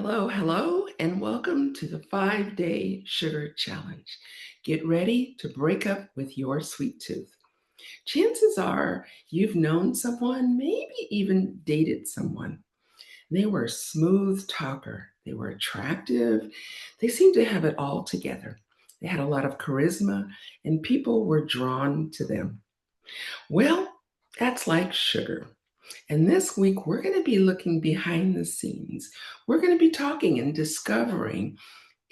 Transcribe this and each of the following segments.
Hello, hello, and welcome to the 5-Day Sugar Challenge. Get ready to break up with your sweet tooth. Chances are you've known someone, maybe even dated someone. They were a smooth talker, they were attractive, they seemed to have it all together. They had a lot of charisma, and people were drawn to them. Well, that's like sugar. And this week, we're going to be looking behind the scenes. We're going to be talking and discovering,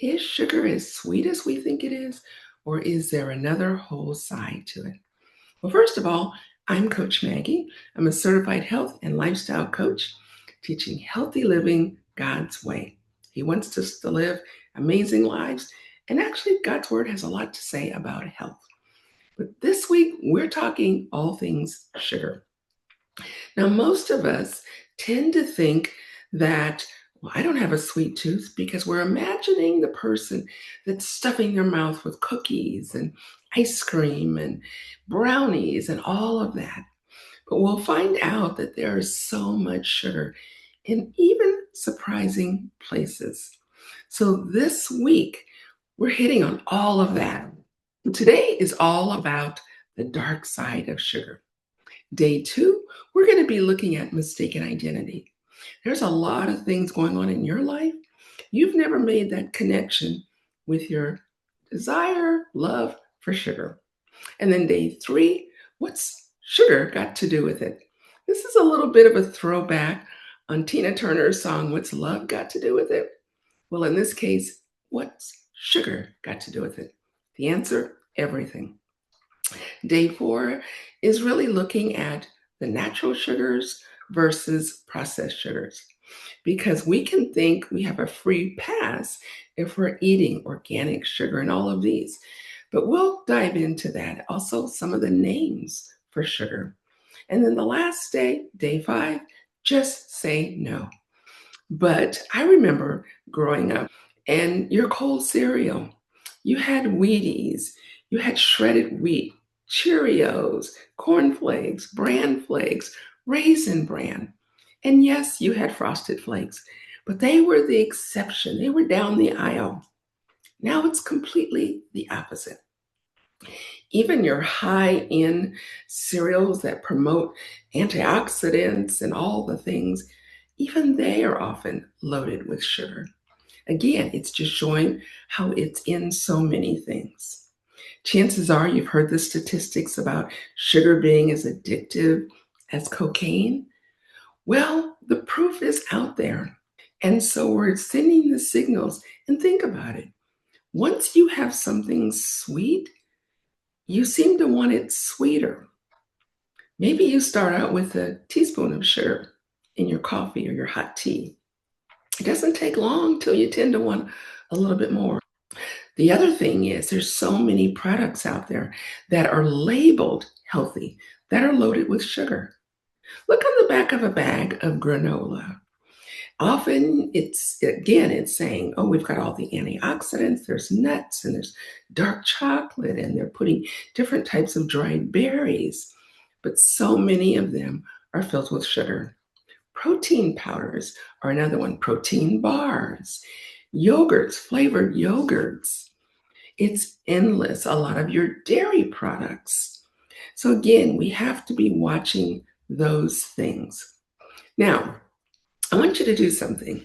is sugar as sweet as we think it is, or is there another whole side to it? Well, first of all, I'm Coach Maggie. I'm a certified health and lifestyle coach teaching healthy living God's way. He wants us to live amazing lives, and actually, God's word has a lot to say about health. But this week, we're talking all things sugar. Now, most of us tend to think that, well, I don't have a sweet tooth because we're imagining the person that's stuffing their mouth with cookies and ice cream and brownies and all of that. But we'll find out that there is so much sugar in even surprising places. So this week, we're hitting on all of that. Today is all about the dark side of sugar. Day two, we're going to be looking at mistaken identity. There's a lot of things going on in your life. You've never made that connection with your desire, love for sugar. And then day three, what's sugar got to do with it? This is a little bit of a throwback on Tina Turner's song, What's Love Got to Do with It? Well, in this case, what's sugar got to do with it? The answer, everything. Day four is really looking at the natural sugars versus processed sugars because we can think we have a free pass if we're eating organic sugar and all of these. But we'll dive into that. Also, some of the names for sugar. And then the last day, day five, just say no. But I remember growing up and your cold cereal, you had Wheaties, you had shredded wheat, Cheerios, cornflakes, bran flakes, raisin bran. And yes, you had frosted flakes, but they were the exception. They were down the aisle. Now it's completely the opposite. Even your high end cereals that promote antioxidants and all the things, even they are often loaded with sugar. Again, it's just showing how it's in so many things. Chances are you've heard the statistics about sugar being as addictive as cocaine. Well, the proof is out there. And so we're sending the signals. And think about it. Once you have something sweet, you seem to want it sweeter. Maybe you start out with a teaspoon of sugar in your coffee or your hot tea. It doesn't take long till you tend to want a little bit more. The other thing is there's so many products out there that are labeled healthy that are loaded with sugar. Look on the back of a bag of granola. Often it's saying, oh, we've got all the antioxidants, there's nuts and there's dark chocolate, and they're putting different types of dried berries. But so many of them are filled with sugar. Protein powders are another one, protein bars, yogurts, flavored yogurts. It's endless, a lot of your dairy products. So, again, we have to be watching those things. Now, I want you to do something,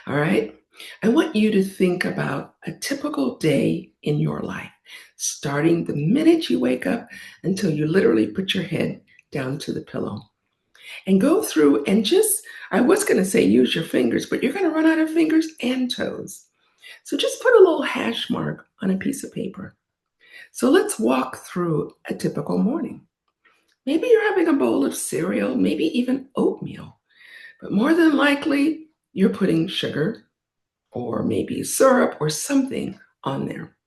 all right? I want you to think about a typical day in your life, starting the minute you wake up until you literally put your head down to the pillow. And go through and just, I was going to say use your fingers, but you're going to run out of fingers and toes. So just put a little hash mark on a piece of paper. So let's walk through a typical morning. Maybe you're having a bowl of cereal, maybe even oatmeal, but more than likely you're putting sugar or maybe syrup or something on there.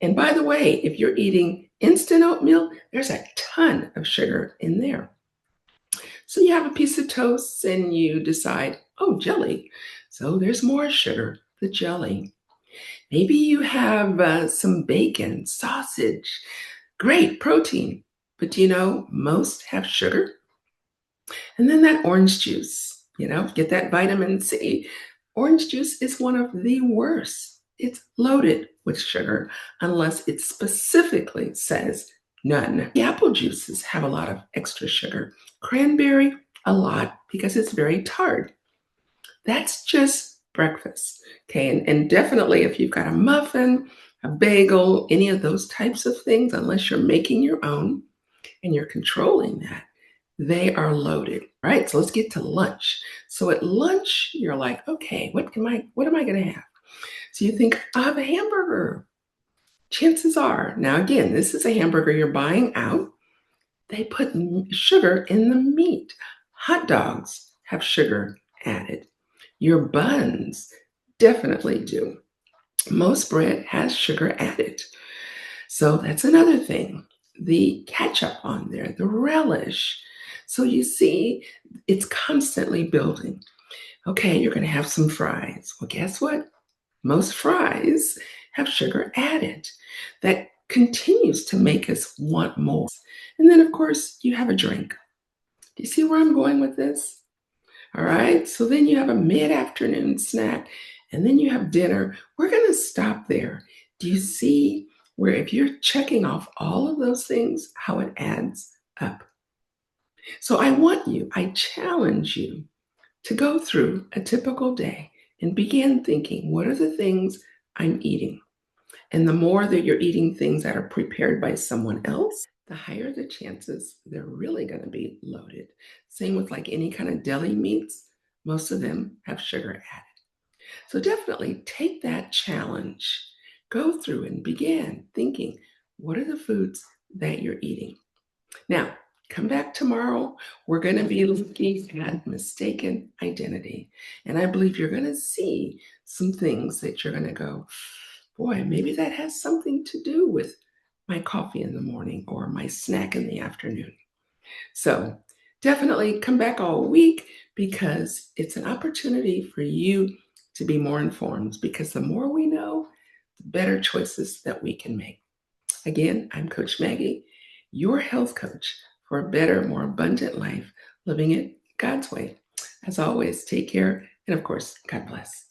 And by the way, if you're eating instant oatmeal, there's a ton of sugar in there. So you have a piece of toast and you decide, oh, jelly. So there's more sugar, the jelly. Maybe you have some bacon, sausage, great protein. But do you know most have sugar? And then that orange juice, get that vitamin C. Orange juice is one of the worst. It's loaded with sugar unless it specifically says none. The apple juices have a lot of extra sugar. Cranberry, a lot because it's very tart. That's just breakfast. Okay. And definitely if you've got a muffin, a bagel, any of those types of things, unless you're making your own and you're controlling that, they are loaded. Right. So let's get to lunch. So at lunch, you're like, okay, what am I gonna have? So you think, I have a hamburger. Chances are, now again, this is a hamburger you're buying out. They put sugar in the meat. Hot dogs have sugar added. Your buns definitely do. Most bread has sugar added. So that's another thing. The ketchup on there, the relish. So you see, it's constantly building. Okay, you're going to have some fries. Well, guess what? Most fries have sugar added. That continues to make us want more. And then, of course, you have a drink. Do you see where I'm going with this? All right. So then you have a mid afternoon snack and then you have dinner. We're going to stop there. Do you see where, if you're checking off all of those things, how it adds up? So I challenge you to go through a typical day and begin thinking, what are the things I'm eating? And the more that you're eating things that are prepared by someone else, the higher the chances they're really going to be loaded. Same with like any kind of deli meats, most of them have sugar added. So definitely take that challenge. Go through and begin thinking, what are the foods that you're eating? Now, come back tomorrow. We're going to be looking at mistaken identity. And I believe you're going to see some things that you're going to go, boy, maybe that has something to do with my coffee in the morning or my snack in the afternoon. So definitely come back all week because it's an opportunity for you to be more informed because the more we know, the better choices that we can make. Again, I'm Coach Maggie, your health coach for a better, more abundant life, living it God's way. As always, take care and of course, God bless.